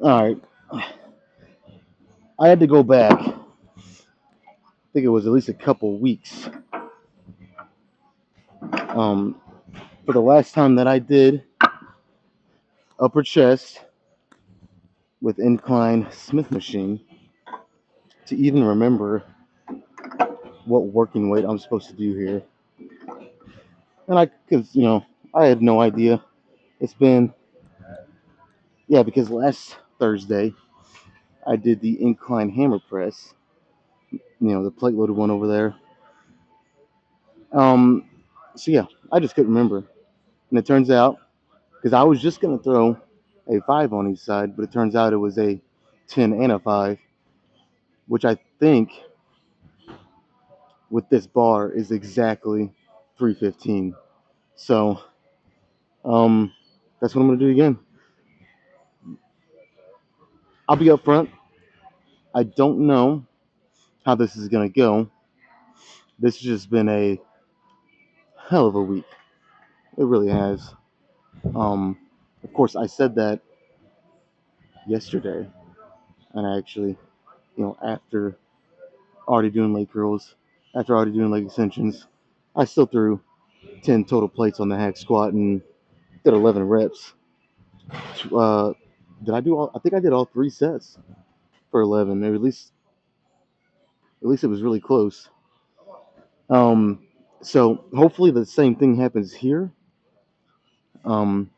All right, I had to go back. I think it was at least a couple weeks. Um, for the last time that I did upper chest with incline Smith machine to even remember what working weight I'm supposed to do here. And because I had no idea. It's been, yeah, because last Thursday I did the incline hammer press, the plate loaded one over there. Um, so yeah, I just couldn't remember. And it turns out, because I was just going to throw a 5 on each side, but it turns out it was a 10 and a 5, which I think with this bar is exactly 315. So, that's what I'm going to do again. I'll be up front. I don't know how this is going to go. This has just been a hell of a week. It really has. Of course, I said that yesterday, and I actually, after already doing leg curls, after already doing leg extensions, I still threw 10 total plates on the hack squat and did 11 reps. Uh, did I do all? I think I did all 3 sets for 11. Or at least it was really close. So hopefully the same thing happens here. I'm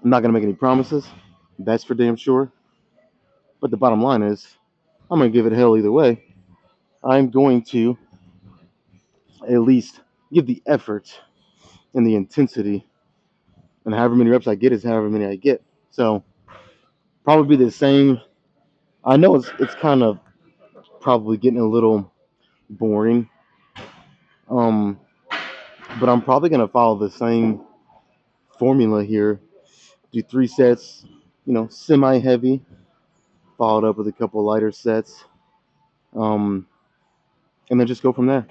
not gonna make any promises. That's for damn sure. But the bottom line is, I'm gonna give it hell either way. I'm going to at least give the effort and the intensity, and however many reps I get is however many I get. So probably the same. I know it's kind of probably getting a little boring. Um, but I'm probably gonna follow the same formula here. Do 3 sets, semi-heavy, followed up with a couple lighter sets, um, and then just go from there.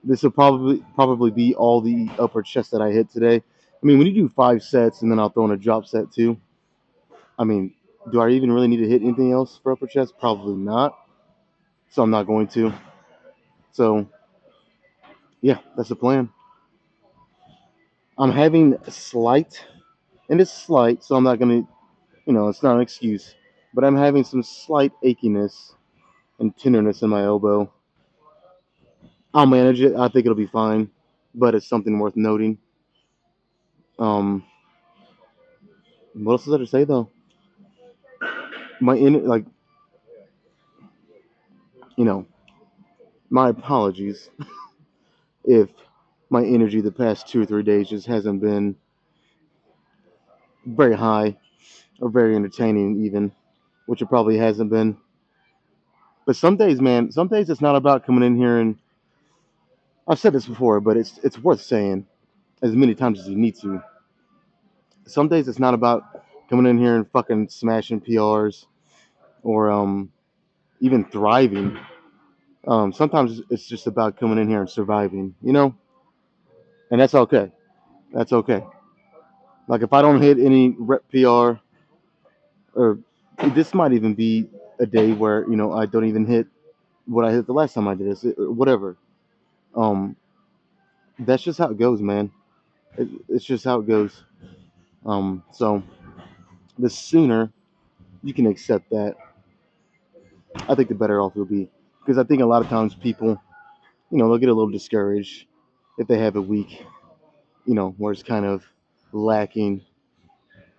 This will probably be all the upper chest that I hit today. I mean, when you do 5 sets and then I'll throw in a drop set too. I mean, do I even really need to hit anything else for upper chest? Probably not. So I'm not going to. So yeah, that's the plan. I'm having a slight, and it's slight, so I'm not gonna, it's not an excuse, but I'm having some slight achiness and tenderness in my elbow. I'll manage it. I think it'll be fine, but it's something worth noting. Um, what else is there to say though? Like, you know, my apologies if my energy the past 2 or 3 days just hasn't been very high or very entertaining, even, which it probably hasn't been. But some days, man, some days it's not about coming in here and I've said this before, but it's worth saying as many times as you need to. Some days it's not about coming in here and fucking smashing PRs or even thriving. Sometimes it's just about coming in here and surviving, and that's okay. That's okay. Like if I don't hit any rep PR, or this might even be a day where I don't even hit what I hit the last time I did this, or whatever. Um, that's just how it goes, man. It's just how it goes. So the sooner you can accept that, I think the better off you'll be. Because I think a lot of times people, they'll get a little discouraged if they have a week, where it's kind of lacking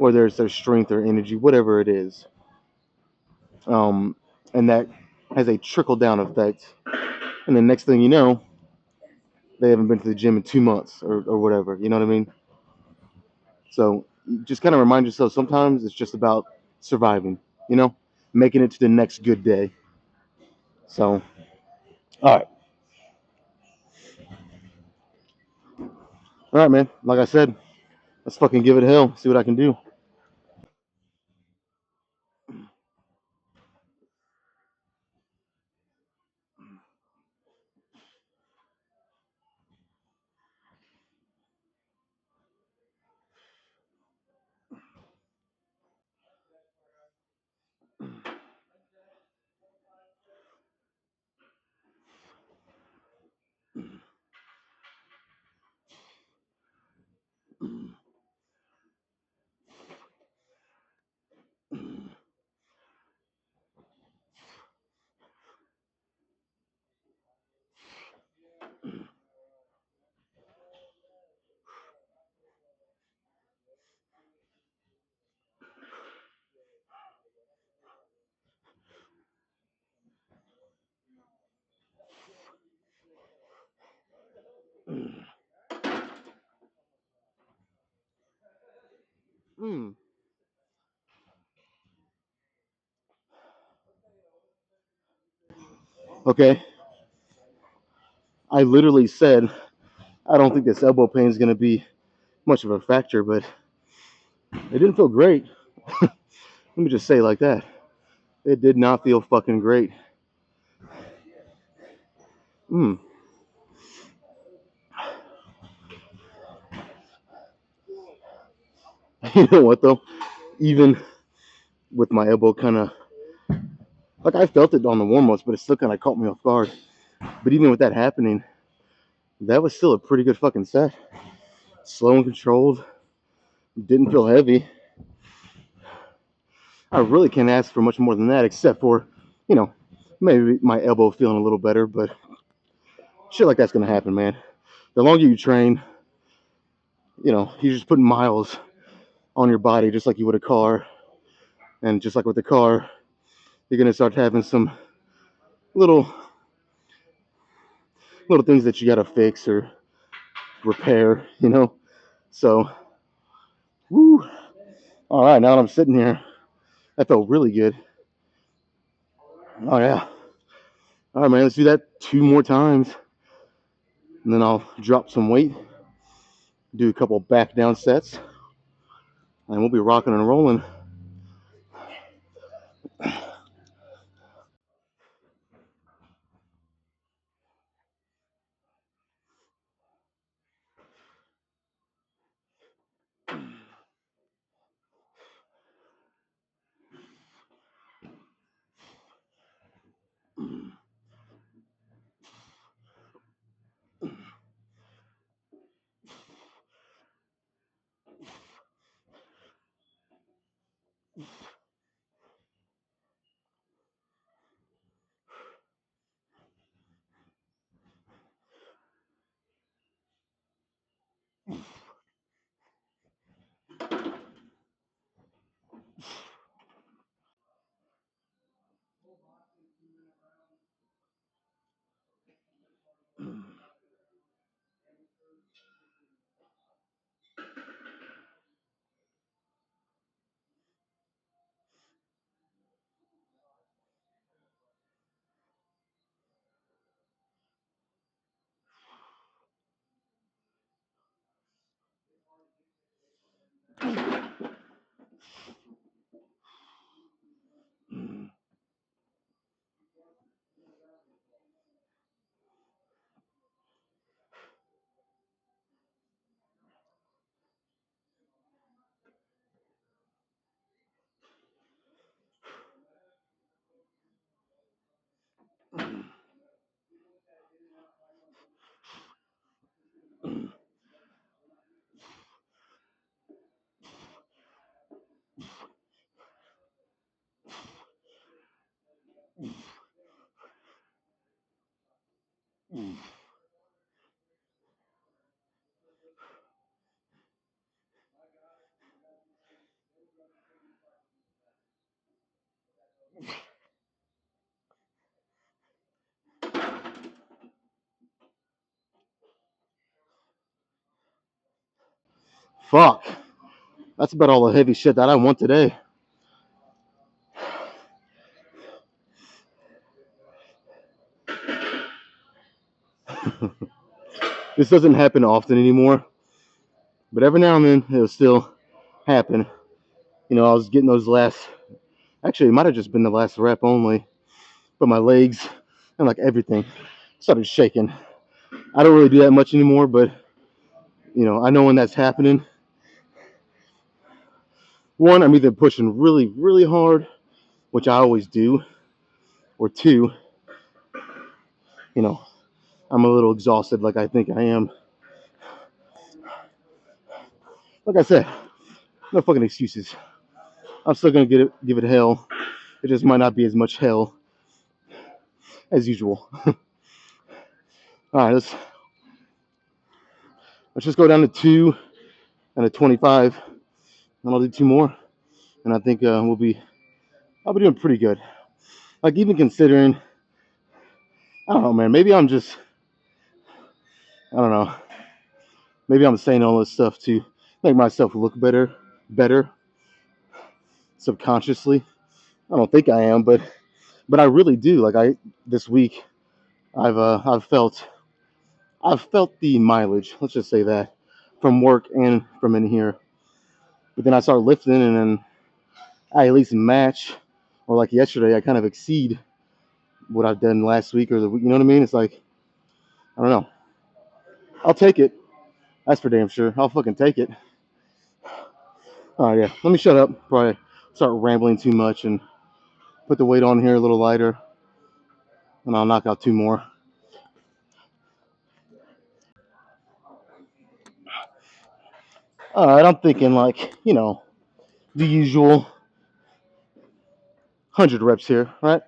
whether it's their strength or energy, whatever it is. Um, and that has a trickle down effect. And the next thing you know, they haven't been to the gym in 2 months or whatever. You know what I mean? So just kind of remind yourself sometimes it's just about surviving, you know, making it to the next good day. So, all right. All right, man. Like I said, let's fucking give it hell. See what I can do. Mm. Okay. I literally said I don't think this elbow pain is going to be much of a factor, but it didn't feel great. Let me just say it like that. It did not feel fucking great. Mm. You know what though? Even with my elbow kind of like I felt it on the warm ups, but it still kind of caught me off guard. But even with that happening, that was still a pretty good fucking set. Slow and controlled. Didn't feel heavy. I really can't ask for much more than that, except for, you know, maybe my elbow feeling a little better. But shit like that's gonna happen, man. The longer you train, you know, you're just putting miles on your body, just like you would a car. And just like with the car, you're gonna start having some little little things that you gotta fix or repair, you know. So, woo. All right, now that I'm sitting here, that felt really good. Oh yeah. All right, man. Let's do that 2 more times, and then I'll drop some weight, do a couple back down sets, and we'll be rocking and rolling. Fuck. That's about all the heavy shit that I want today. This doesn't happen often anymore, but every now and then it'll still happen. You know, I was getting those last. Actually, it might have just been the last rep only, but my legs and like everything started shaking. I don't really do that much anymore, but you know, I know when that's happening. One, I'm either pushing really, really hard, which I always do, or two, you know, I'm a little exhausted, like I think I am. Like I said, no fucking excuses. I'm still gonna give it hell. It just might not be as much hell as usual. All right, let's just go down to 2 and a 25, and I'll do 2 more, and I think I'll be doing pretty good. Like even considering, I don't know, man. Maybe I'm just, I don't know. Maybe I'm saying all this stuff to make myself look better subconsciously. I don't think I am, but I really do. Like this week, I've felt the mileage. Let's just say that from work and from in here. But then I start lifting, and then I at least match, or like yesterday, I kind of exceed what I've done last week or the week. You know what I mean? It's like I don't know. I'll take it. That's for damn sure. I'll fucking take it. All right, yeah. Let me shut up. Probably start rambling too much and put the weight on here a little lighter, and I'll knock out 2 more. All right, I'm thinking like the usual 100 reps here, right?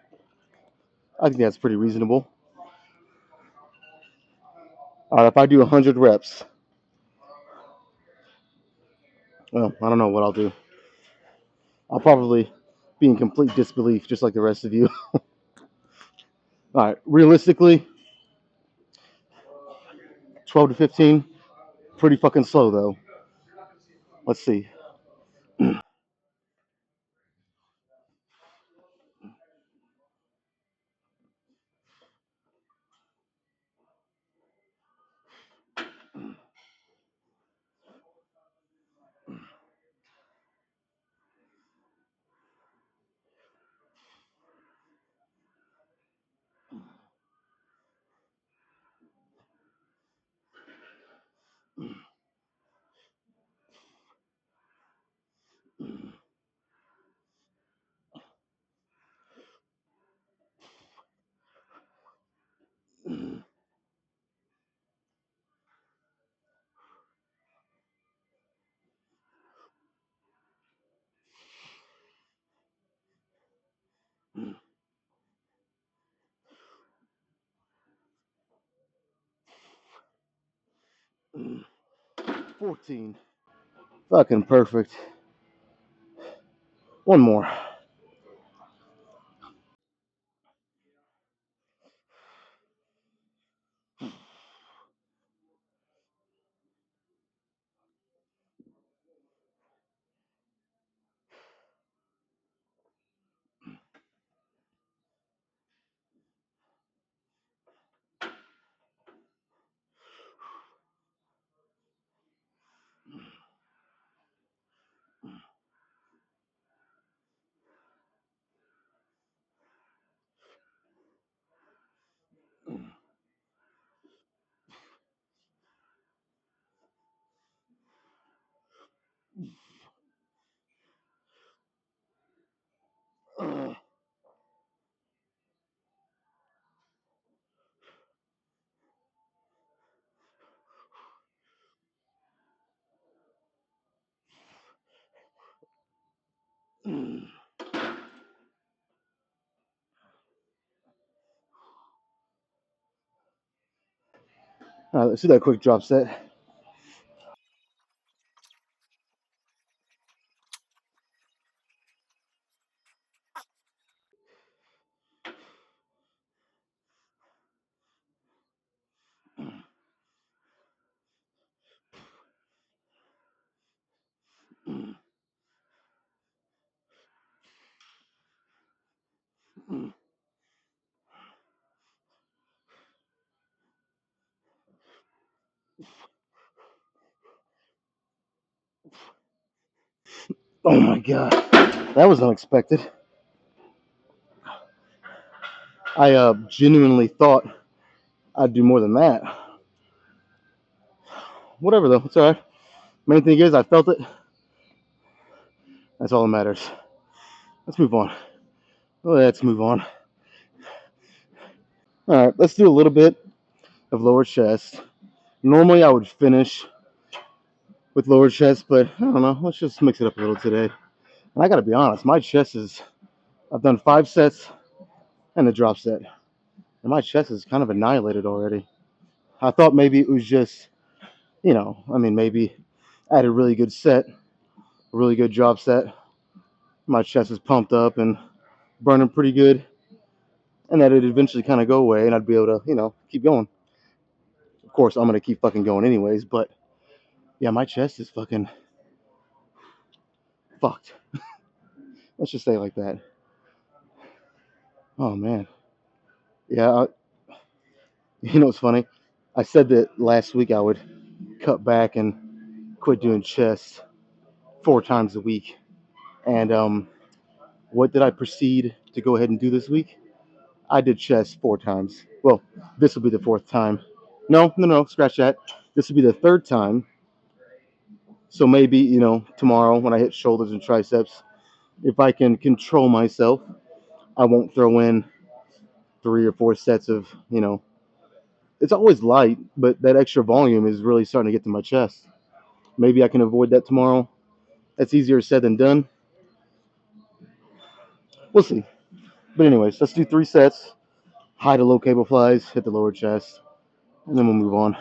I think that's pretty reasonable. All right, if I do 100 reps, well, I don't know what I'll do. I'll probably be in complete disbelief, just like the rest of you. All right, realistically, 12 to 15, pretty fucking slow though. Let's see. 14. Fucking perfect. One more. All right, let's do that quick drop set. Oh my god, that was unexpected. I genuinely thought I'd do more than that. Whatever though, it's alright. Main thing is I felt it. That's all that matters. Let's move on. Let's move on. All right, let's do a little bit of lower chest. Normally I would finish with lower chest, but I don't know. Let's just mix it up a little today. And I gotta be honest, my chest is. I've done 5 sets and the drop set, and my chest is kind of annihilated already. I thought maybe it was just, I mean, maybe I had a really good set, a really good drop set. My chest is pumped up and burning pretty good, and that it'd eventually kind of go away, and I'd be able to, keep going. Of course, I'm gonna keep fucking going anyways, but yeah, my chest is fucking fucked. Let's just say it like that. Oh man, yeah. What's funny? I said that last week I would cut back and quit doing chest 4 times a week, and what did I proceed to go ahead and do this week? I did chest 4 times. Well, this will be the fourth time. No, no, no, scratch that. This will be the third time. So maybe, tomorrow when I hit shoulders and triceps, if I can control myself, I won't throw in 3 or 4 sets of, it's always light, but that extra volume is really starting to get to my chest. Maybe I can avoid that tomorrow. That's easier said than done. We'll see. But anyways, let's do 3 sets. High to low cable flies, hit the lower chest, and then we'll move on.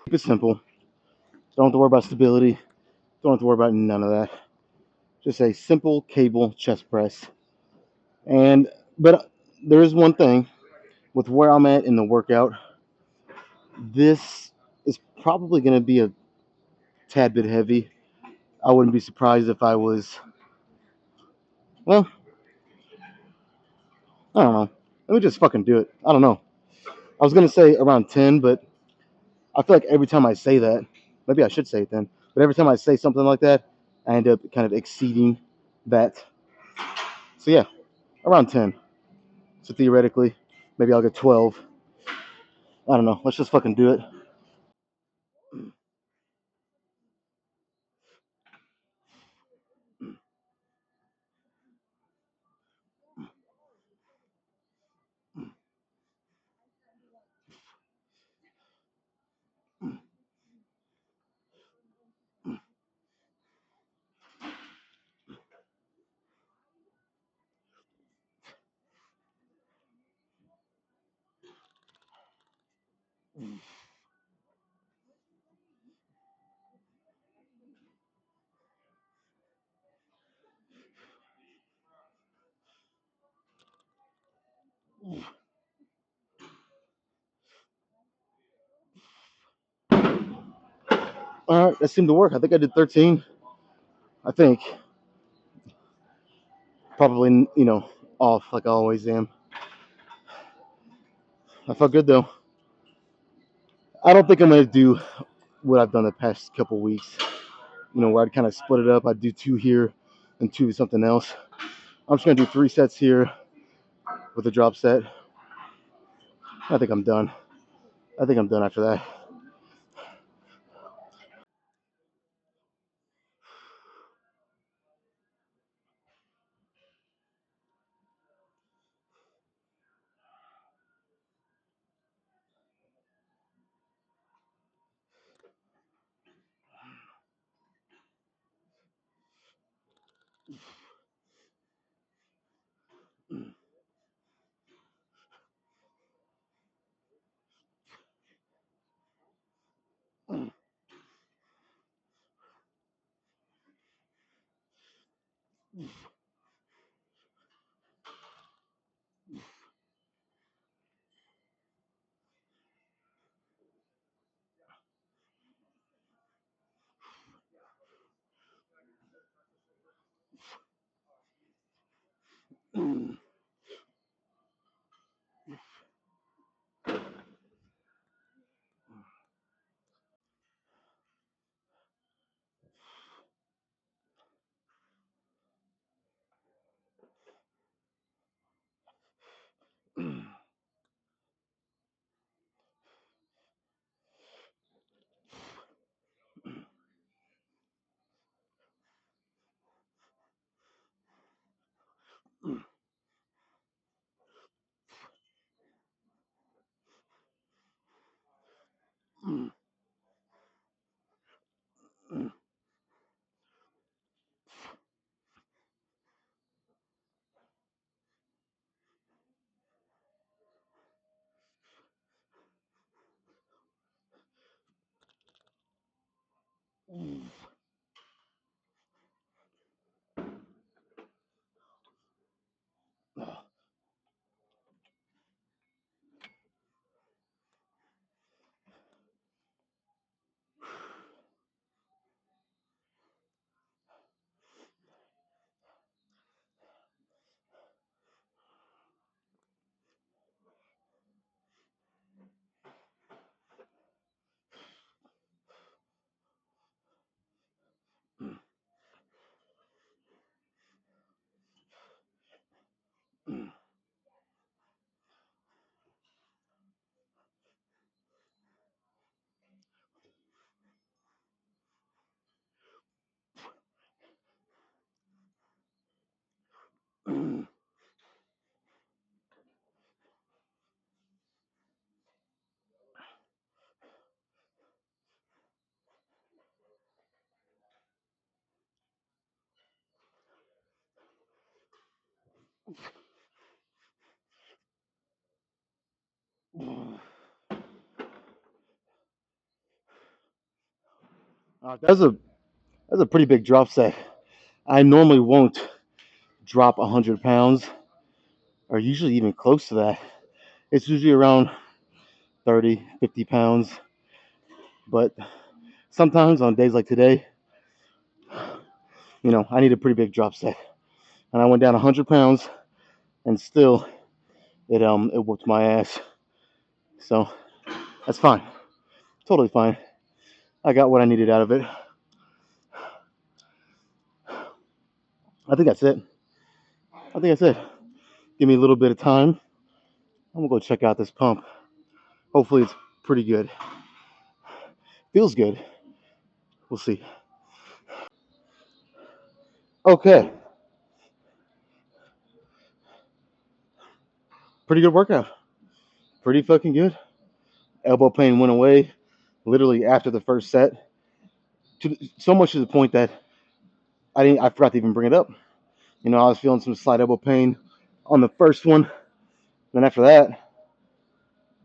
Keep it simple. Don't have to worry about stability. Don't have to worry about none of that. Just a simple cable chest press. And but there is one thing with where I'm at in the workout. This is probably going to be a tad bit heavy. I wouldn't be surprised if I was, well, I don't know. Let me just fucking do it. I don't know. I was going to say around 10, but I feel like every time I say that, maybe I should say it then, but every time I say something like that, I end up kind of exceeding that. So yeah, around 10. So theoretically, maybe I'll get 12. I don't know. Let's just fucking do it. All right, that seemed to work. I think I did 13. I think. Probably, off like I always am. I felt good though. I don't think I'm going to do what I've done the past couple weeks, where I'd kind of split it up. I'd do two here and two something else. I'm just going to do 3 sets here with a drop set. I think I'm done. I think I'm done after that. That's a pretty big drop set. I normally won't drop 100 pounds, or usually even close to that. It's usually around 30, 50 pounds. But sometimes on days like today, I need a pretty big drop set. And I went down 100 pounds, and still it whooped my ass. So that's fine, totally fine. I got what I needed out of it. I think that's it. I think that's it. Give me a little bit of time. I'm gonna go check out this pump. Hopefully it's pretty good. Feels good. We'll see. Okay, pretty good workout. Pretty fucking good. Elbow pain went away literally after the first set. So much to the point that I forgot to even bring it up. I was feeling some slight elbow pain on the first one. Then after that,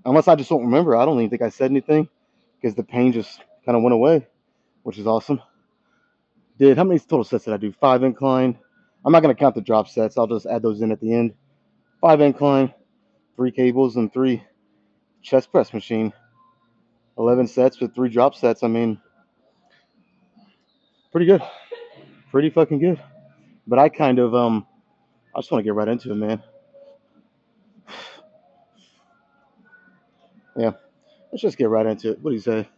unless I just don't remember, I don't even think I said anything because the pain just kind of went away, which is awesome. How many total sets did I do? 5 incline. I'm not gonna count the drop sets. I'll just add those in at the end. 5 incline, 3 cables, and 3 chest press machine. 11 sets with 3 drop sets. I mean, pretty good. Pretty fucking good. But I just want to get right into it, man. Yeah, let's just get right into it. What do you say?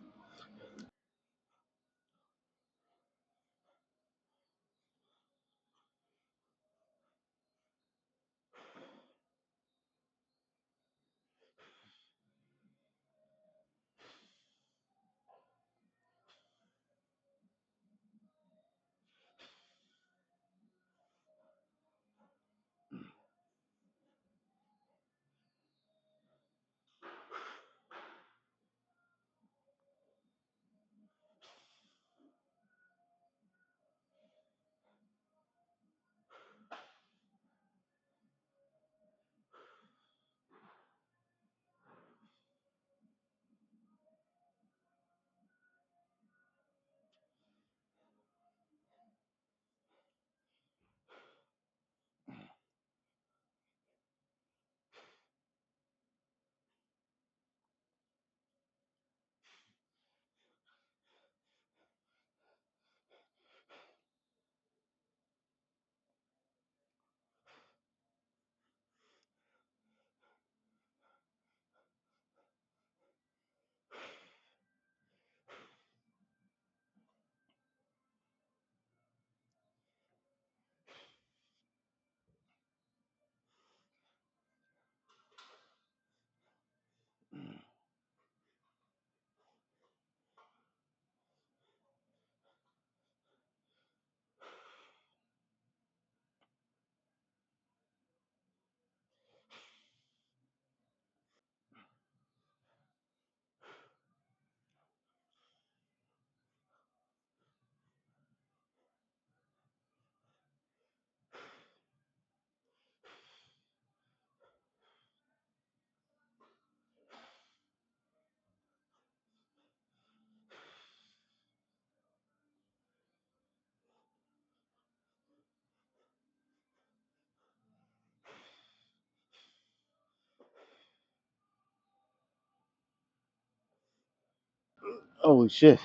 Holy shit!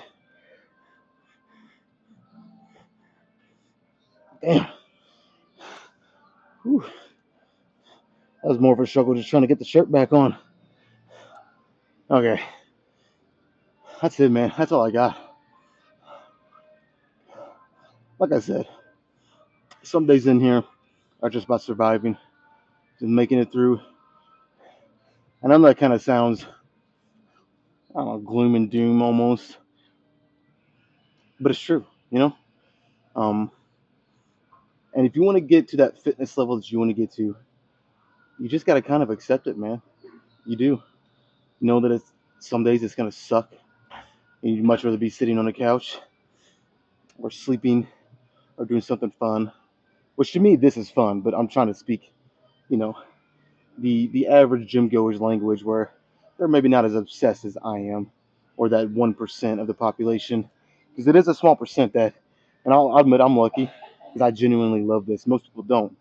Damn. Whew. That was more of a struggle just trying to get the shirt back on. Okay, that's it, man. That's all I got. Like I said, some days in here are just about surviving, just making it through. And I know that kind of sounds, I don't know, gloom and doom almost, but it's true, you know. Um, and if you want to get to that fitness level that you want to get to, you just got to kind of accept it, man. You do know that it's some days it's gonna suck, and you'd much rather be sitting on the couch or sleeping or doing something fun. Which to me, this is fun, but I'm trying to speak, you know, the average gym goer's language, where they're maybe not as obsessed as I am, or that 1% of the population. because it is a small percent that, and I'll admit I'm lucky because I genuinely love this. Most people don't,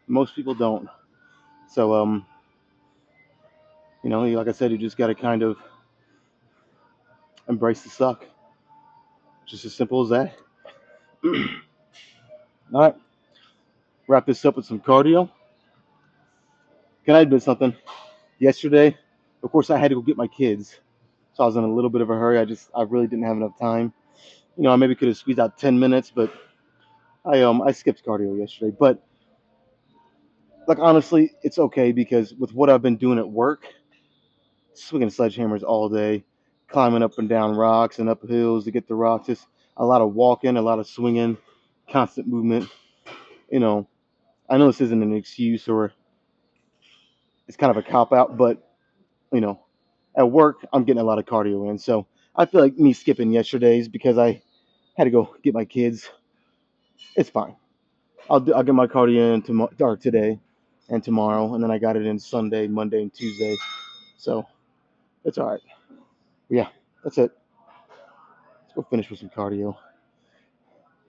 most people don't. So like I said, you just got to kind of embrace the suck. Just as simple as that. All right, wrap this up with some cardio. Can I admit something? Yesterday, of course, I had to go get my kids, so I was in a little bit of a hurry. I really didn't have enough time. I maybe could have squeezed out 10 minutes, but I skipped cardio yesterday. But like honestly, it's okay because with what I've been doing at work, swinging sledgehammers all day, climbing up and down rocks and up hills to get the rocks, just a lot of walking, a lot of swinging, constant movement. You know, I know this isn't an excuse or it's kind of a cop out, but you know, at work I'm getting a lot of cardio in, so I feel like me skipping yesterday's because I had to go get my kids. It's fine. I'll get my cardio in today and tomorrow, and then I got it in Sunday, Monday, and Tuesday. So it's all right. Yeah, that's it. Let's go finish with some cardio.